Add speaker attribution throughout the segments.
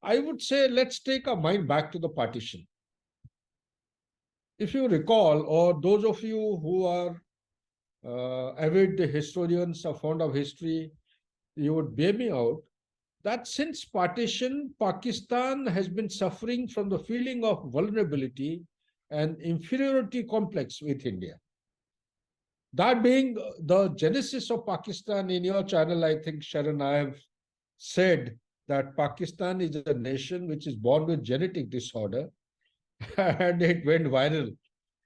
Speaker 1: I would say let's take our mind back to the partition. If you recall, or those of you who are avid historians or fond of history, you would bear me out that since partition, Pakistan has been suffering from the feeling of vulnerability and inferiority complex with India. That being the genesis of Pakistan in your channel, I think, Sharon, I have said that Pakistan is a nation which is born with genetic disorder and it went viral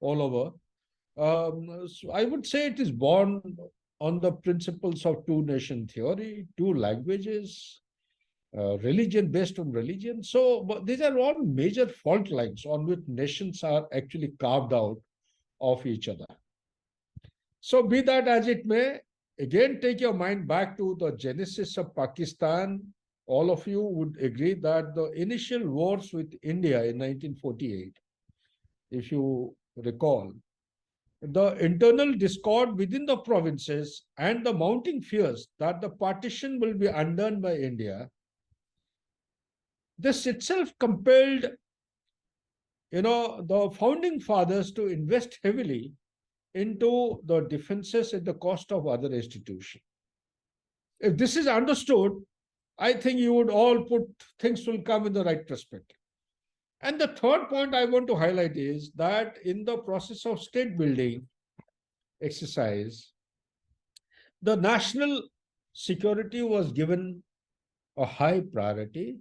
Speaker 1: all over. So I would say it is born on the principles of two nation theory, two languages, religion based on religion. So but these are all major fault lines on which nations are actually carved out of each other. So be that as it may, again take your mind back to the genesis of Pakistan. All of you would agree that the initial wars with India in 1948, if you recall, the internal discord within the provinces and the mounting fears that the partition will be undone by India, this itself compelled, the founding fathers to invest heavily into the defenses at the cost of other institutions. If this is understood, I think you would all put things will come in the right perspective. And the third point I want to highlight is that in the process of state building exercise, the national security was given a high priority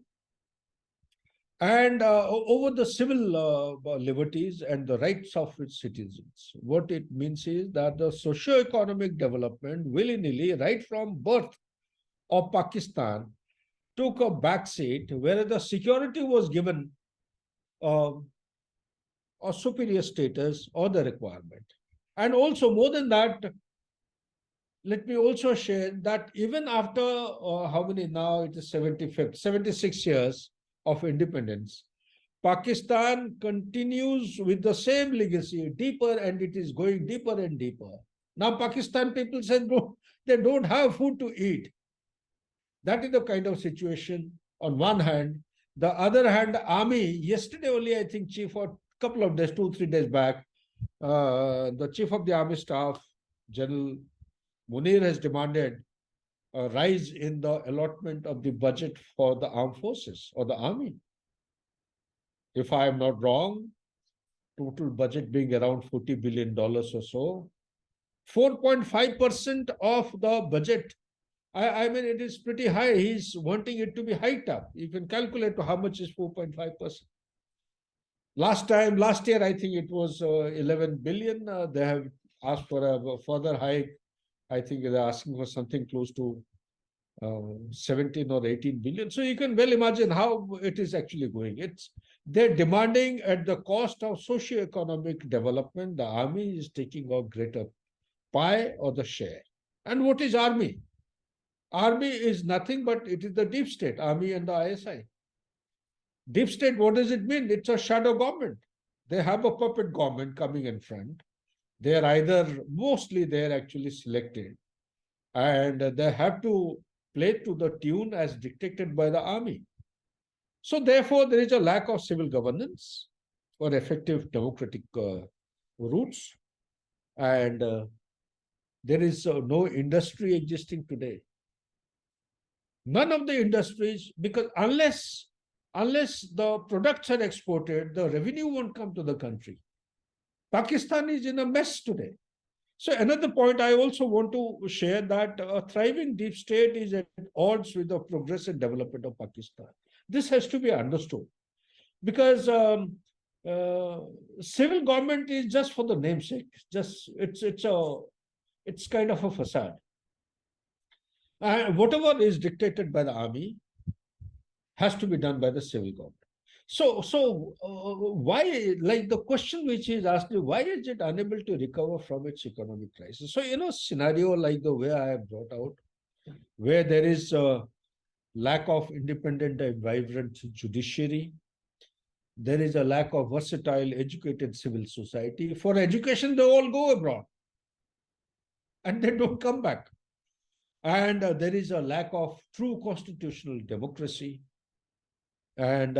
Speaker 1: and over the civil liberties and the rights of its citizens. What it means is that the socio-economic development willy-nilly, right from birth of Pakistan, took a backseat, where the security was given a superior status or the requirement. And also, more than that, let me also share that even after how many now, it is 75th, 76 years of independence, Pakistan continues with the same legacy, deeper, and it is going deeper and deeper. Now, Pakistan people said they don't have food to eat. That is the kind of situation on one hand. The other hand, army, yesterday only, I think, chief, or a couple of days, 2, 3 days back, the chief of the army staff, General Munir, has demanded a rise in the allotment of the budget for the armed forces or the army. If I am not wrong, total budget being around $40 billion or so, 4.5% of the budget. I mean, it is pretty high. He's wanting it to be hiked up. You can calculate how much is 4.5%. Last year, I think it was 11 billion. They have asked for a further hike. I think they're asking for something close to 17 or 18 billion. So you can well imagine how it is actually going. They're demanding at the cost of socio-economic development. The army is taking a greater pie or the share. And what is army? Army is nothing but it is the deep state, army and the ISI. Deep state, what does it mean? It's a shadow government. They have a puppet government coming in front. Mostly they're actually selected. And they have to play to the tune as dictated by the army. So therefore, there is a lack of civil governance or effective democratic roots. And there is no industry existing today. None of the industries, because unless the products are exported, the revenue won't come to the country. Pakistan is in a mess today. So another point I also want to share that a thriving deep state is at odds with the progress and development of Pakistan. This has to be understood because civil government is just for the namesake. It's kind of a facade. And whatever is dictated by the army has to be done by the civil government. So why, like the question which is asked, why is it unable to recover from its economic crisis? So, scenario like the way I have brought out, where there is a lack of independent and vibrant judiciary, there is a lack of versatile, educated civil society. For education, they all go abroad and they don't come back. And there is a lack of true constitutional democracy. And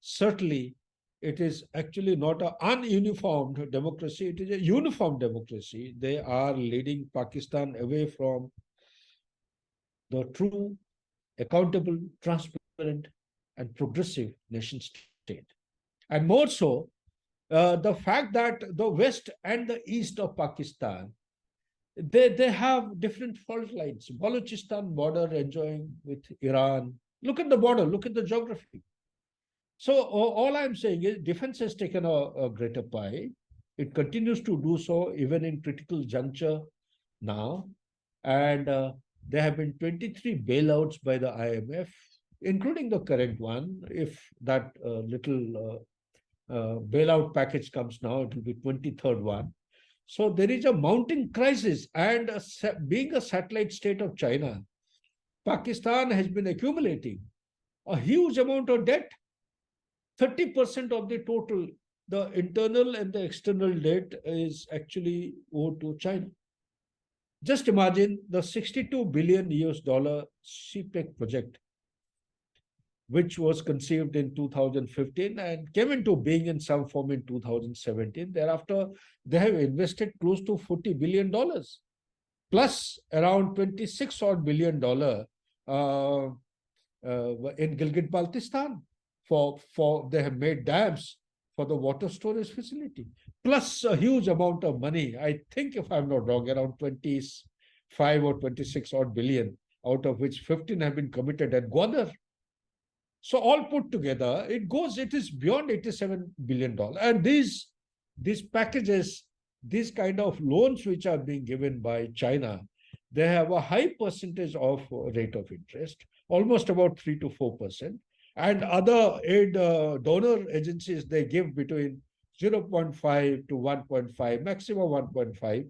Speaker 1: certainly, it is actually not an ununiformed democracy, it is a uniform democracy. They are leading Pakistan away from the true, accountable, transparent, and progressive nation state. And more so, the fact that the west and the east of Pakistan, they have different fault lines. Balochistan border enjoying with Iran. Look at the border, look at the geography. So all I'm saying is defense has taken a greater pie. It continues to do so even in critical juncture now. And there have been 23 bailouts by the IMF, including the current one. If that bailout package comes now, it will be 23rd one. So there is a mounting crisis. And being a satellite state of China, Pakistan has been accumulating a huge amount of debt. 30% of the total, the internal and the external debt is actually owed to China. Just imagine the 62 billion US dollar CPEC project, which was conceived in 2015 and came into being in some form in 2017. Thereafter, they have invested close to $40 billion, plus around 26 odd billion dollar in Gilgit-Baltistan. For they have made dams for the water storage facility, plus a huge amount of money. I think, if I'm not wrong, around 25 or 26 odd billion, out of which 15 have been committed at Gwadar. So all put together, it is beyond $87 billion. And these packages, these kind of loans which are being given by China, they have a high percentage of rate of interest, almost about 3 to 4%. And other aid donor agencies, they give between 0.5 to 1.5, maximum 1.5.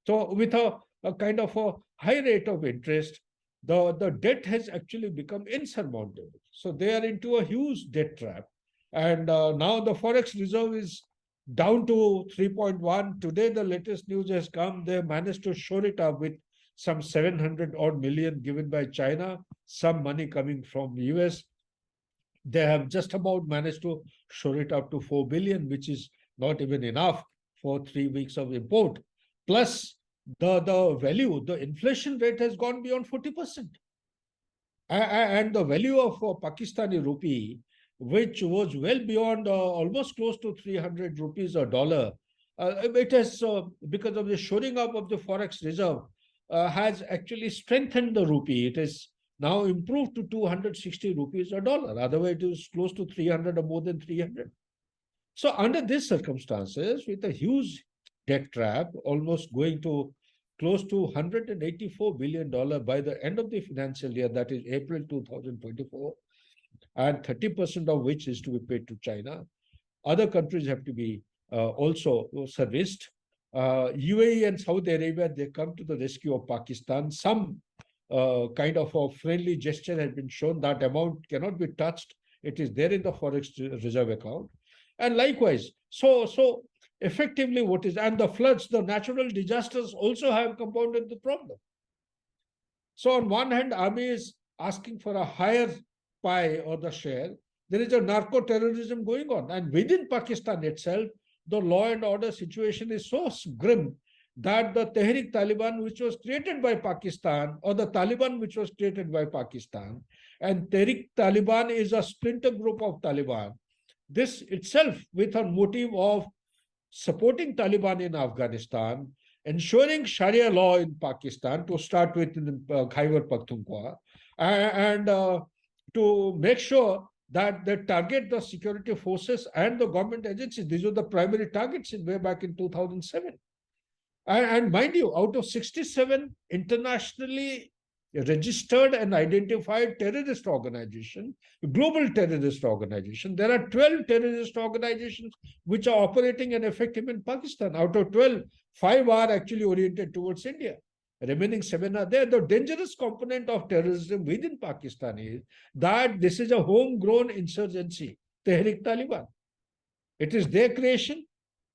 Speaker 1: So with a kind of a high rate of interest, the debt has actually become insurmountable. So they are into a huge debt trap. And now the Forex reserve is down to 3.1. Today, the latest news has come. They managed to shore it up with some 700 odd million given by China, some money coming from the US. They have just about managed to shore it up to 4 billion, which is not even enough for 3 weeks of import. Plus, the value, the inflation rate has gone beyond 40%. And the value of Pakistani rupee, which was well beyond almost close to 300 rupees a dollar, it has, because of the shoring up of the Forex reserve, has actually strengthened the rupee. It is now improved to 260 rupees a dollar. Otherwise, it is close to 300 or more than 300. So under these circumstances, with a huge debt trap, almost going to close to $184 billion by the end of the financial year, that is April 2024, and 30% of which is to be paid to China. Other countries have to be also serviced. UAE and Saudi Arabia, they come to the rescue of Pakistan. Some kind of a friendly gesture has been shown. That amount cannot be touched. It is there in the Forex reserve account. And likewise, so effectively what is, and the floods, the natural disasters also have compounded the problem. So on one hand, army is asking for a higher pie or the share. There is a narco-terrorism going on. And within Pakistan itself, the law and order situation is so grim that the Tehrik Taliban, which was created by Pakistan, or the Taliban, which was created by Pakistan, and Tehrik Taliban is a splinter group of Taliban. This itself, with a motive of supporting Taliban in Afghanistan, ensuring Sharia law in Pakistan, to start with in Khyber Pakhtunkhwa, and to make sure that they target the security forces and the government agencies. These were the primary targets way back in 2007. And mind you, out of 67 internationally registered and identified terrorist organization, global terrorist organization, there are 12 terrorist organizations which are operating and effective in Pakistan. Out of 12, 5 are actually oriented towards India. Remaining 7 are there. The dangerous component of terrorism within Pakistan is that this is a homegrown insurgency, Tehrik Taliban. It is their creation.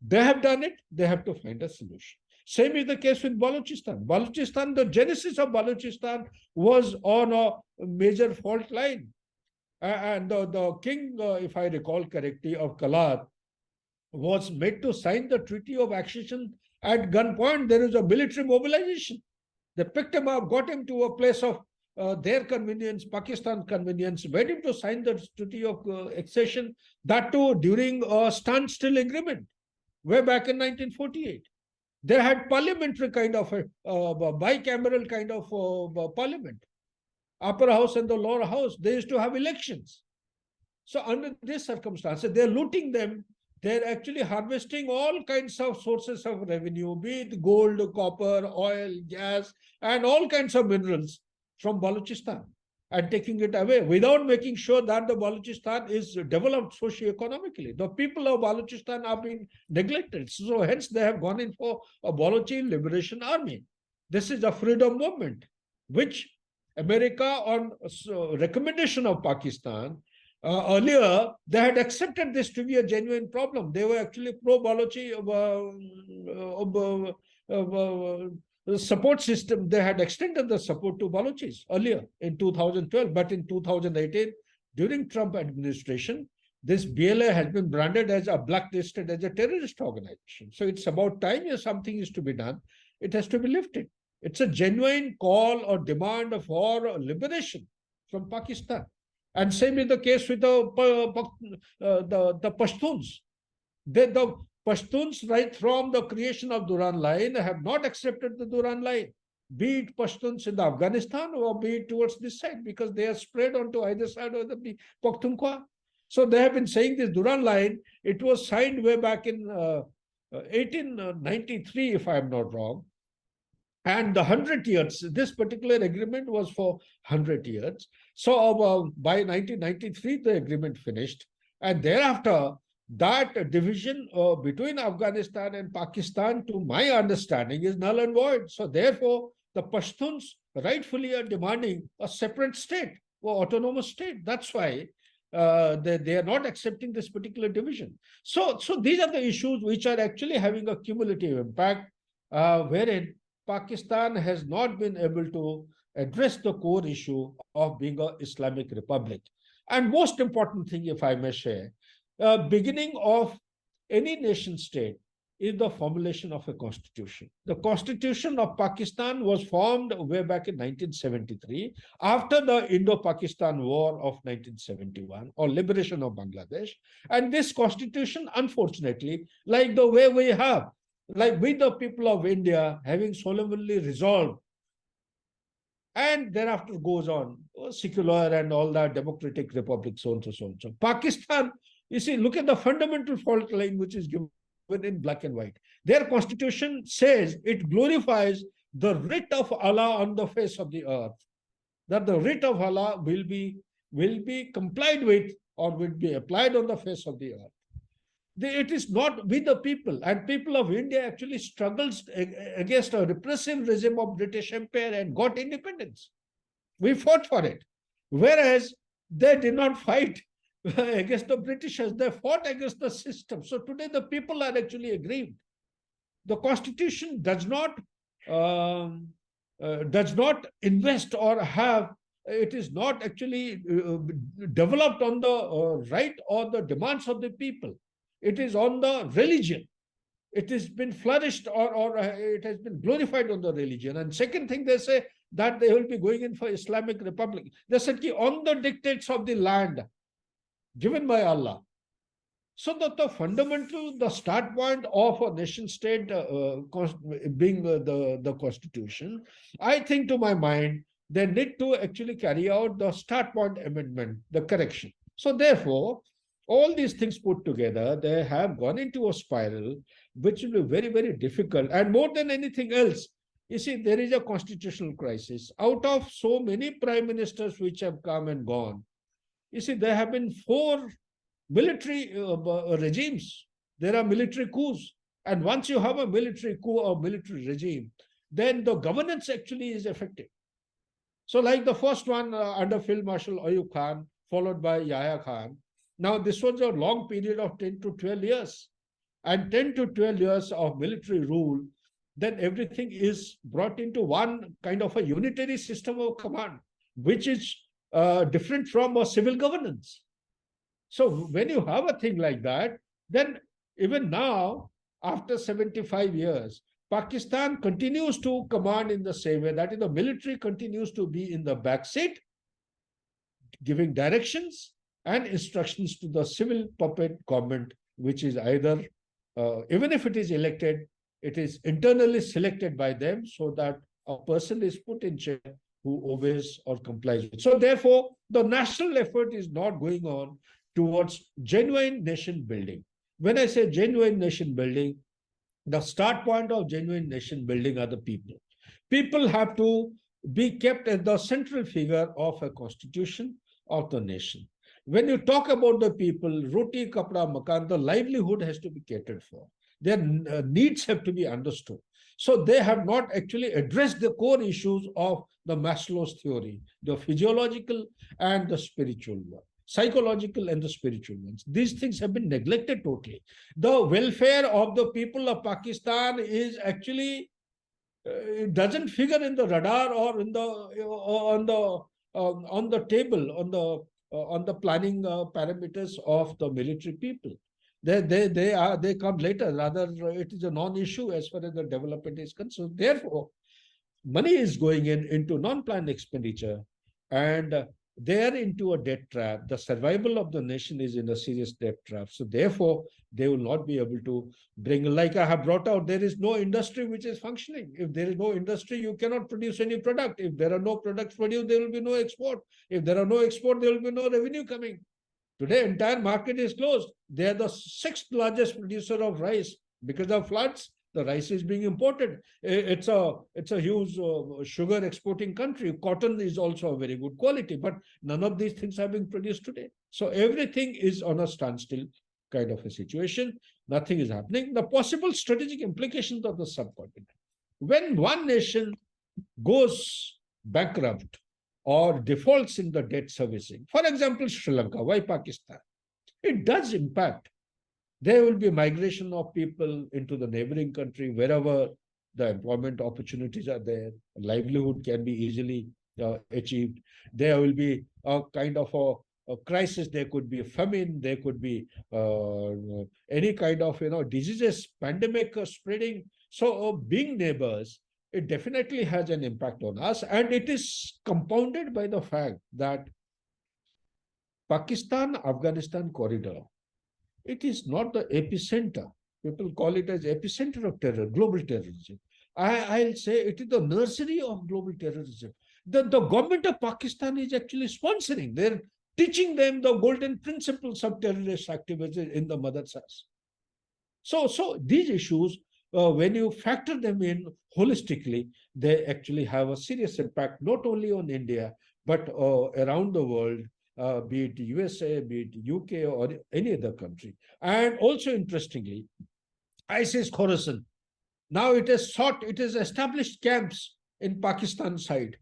Speaker 1: They have done it. They have to find a solution. Same is the case with Balochistan. Balochistan, the genesis of Balochistan was on a major fault line. And the king, if I recall correctly, of Kalar was made to sign the Treaty of Accession at gunpoint. There is a military mobilization. They picked him up, got him to a place of their convenience, Pakistan's convenience, made him to sign the Treaty of Accession, that too during a standstill agreement, way back in 1948. They had parliamentary kind of a bicameral kind of parliament, upper house and the lower house. They used to have elections. So under these circumstances, they're looting them. They're actually harvesting all kinds of sources of revenue, be it gold, copper, oil, gas, and all kinds of minerals from Balochistan, and taking it away without making sure that the Balochistan is developed socio-economically. The people of Balochistan are being neglected. So hence they have gone in for a Balochi Liberation Army. This is a freedom movement, which America, on recommendation of Pakistan, earlier, they had accepted this to be a genuine problem. They were actually pro-Balochi support system. They had extended the support to Balochis earlier in 2012. But in 2018, during Trump administration, this BLA has been branded as a blacklisted as a terrorist organization. So it's about time if something is to be done. It has to be lifted. It's a genuine call or demand for liberation from Pakistan. And same is the case with the Pashtuns. The Pashtuns, right from the creation of Duran Line, have not accepted the Duran Line, be it Pashtuns in Afghanistan or be it towards this side, because they are spread onto either side of the Pakhtunkhwa. So they have been saying this Duran Line, it was signed way back in 1893, if I am not wrong. And the 100 years, this particular agreement was for 100 years. So by 1993, the agreement finished. And thereafter, that division between Afghanistan and Pakistan, to my understanding, is null and void. So therefore, the Pashtuns rightfully are demanding a separate state or autonomous state. That's why they are not accepting this particular division. So these are the issues which are actually having a cumulative impact, wherein Pakistan has not been able to address the core issue of being an Islamic republic. And most important thing, if I may share, beginning of any nation state is the formulation of a constitution. The constitution of Pakistan was formed way back in 1973 after the Indo-Pakistan War of 1971 or liberation of Bangladesh. And this constitution, unfortunately, like the way we have, like we the people of India, having solemnly resolved, and thereafter goes on, secular and all that, democratic republic, so on, so on, so on. Pakistan, you see, look at the fundamental fault line which is given in black and white. Their constitution says it glorifies the writ of Allah on the face of the earth, that the writ of Allah will be complied with or will be applied on the face of the earth. It is not with the people, and people of India actually struggles against a repressive regime of British Empire and got independence. We fought for it, whereas they did not fight against the Britishers. They fought against the system. So today the people are actually aggrieved. The constitution does not invest or have. It is not actually developed on the right or the demands of the people. It is on the religion. It has been flourished or it has been glorified on the religion. And second thing, they say that they will be going in for Islamic Republic. They said on the dictates of the land given by Allah. So that the fundamental, the start point of a nation state being the constitution, I think to my mind, they need to actually carry out the start point amendment, the correction. So therefore, all these things put together, they have gone into a spiral, which will be very, very difficult. And more than anything else, you see, there is a constitutional crisis. Out of so many prime ministers which have come and gone, you see, there have been 4 military regimes. There are military coups. And once you have a military coup or military regime, then the governance actually is affected. So like the first one under Field Marshal Ayub Khan, followed by Yahya Khan. Now, this was a long period of 10 to 12 years. And 10 to 12 years of military rule, then everything is brought into one kind of a unitary system of command, which is different from a civil governance. So when you have a thing like that, then even now, after 75 years, Pakistan continues to command in the same way. That is, the military continues to be in the back seat, giving directions and instructions to the civil puppet government, which is either, even if it is elected, it is internally selected by them so that a person is put in chair who obeys or complies with. So therefore, the national effort is not going on towards genuine nation building. When I say genuine nation building, the start point of genuine nation building are the people. People have to be kept as the central figure of a constitution of the nation. When you talk about the people, roti, kapda, makan, the livelihood has to be catered for. Their needs have to be understood. So they have not actually addressed the core issues of the Maslow's theory, the physiological and the spiritual one, psychological and the spiritual ones. These things have been neglected totally. The welfare of the people of Pakistan is actually, it doesn't figure in the radar or in the on the table on the planning parameters of the military people. They come later. Rather, it is a non-issue as far as the development is concerned. Therefore, money is going into non-planned expenditure, and they are into a debt trap. The survival of the nation is in a serious debt trap. So therefore, they will not be able to bring, like I have brought out, there is no industry which is functioning. If there is no industry, you cannot produce any product. If there are no products produced, there will be no export. If there are no export, there will be no revenue coming. Today, entire market is closed. They are the sixth largest producer of rice. Because of floods, the rice is being imported. It's a huge sugar exporting country. Cotton is also a very good quality, but none of these things are being produced today. So everything is on a standstill kind of a situation. Nothing is happening. The possible strategic implications of the subcontinent. When one nation goes bankrupt or defaults in the debt servicing, for example, Sri Lanka, why Pakistan? It does impact. There will be migration of people into the neighboring country wherever the employment opportunities are there. Livelihood can be easily achieved. There will be a kind of a crisis. There could be a famine. There could be any kind of diseases, pandemic spreading. So being neighbors, it definitely has an impact on us, and it is compounded by the fact that Pakistan-Afghanistan corridor, it is not the epicenter. People call it as epicenter of terror, global terrorism. I'll say it is the nursery of global terrorism. The government of Pakistan is actually sponsoring. They're teaching them the golden principles of terrorist activity in the mother's house. So these issues, when you factor them in holistically, they actually have a serious impact, not only on India, but around the world, be it USA, be it UK, or any other country. And also, interestingly, ISIS Khorasan, now it has established camps in Pakistan side.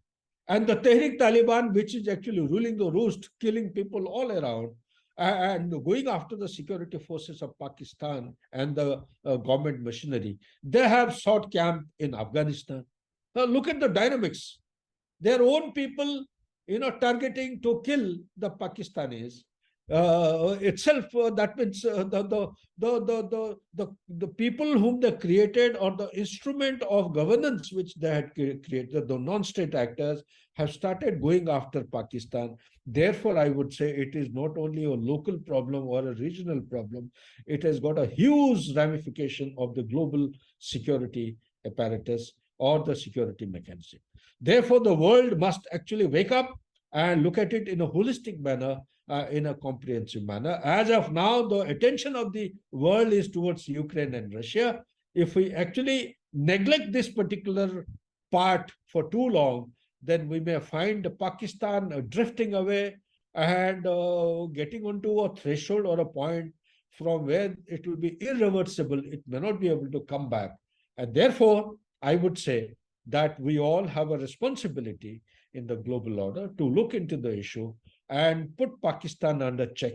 Speaker 1: And the Tehrik Taliban, which is actually ruling the roost, killing people all around, and going after the security forces of Pakistan and the government machinery, they have sought camp in Afghanistan. Now look at the dynamics. Their own people, targeting to kill the Pakistanis itself. That means the people whom they created, or the instrument of governance which they had created, the non-state actors, have started going after Pakistan. Therefore, I would say it is not only a local problem or a regional problem, it has got a huge ramification of the global security apparatus or the security mechanism. Therefore, the world must actually wake up and look at it in a holistic manner, in a comprehensive manner. As of now, the attention of the world is towards Ukraine and Russia. If we actually neglect this particular part for too long, then we may find Pakistan drifting away and getting onto a threshold or a point from where it will be irreversible. It may not be able to come back. And therefore, I would say that we all have a responsibility in the global order to look into the issue and put Pakistan under check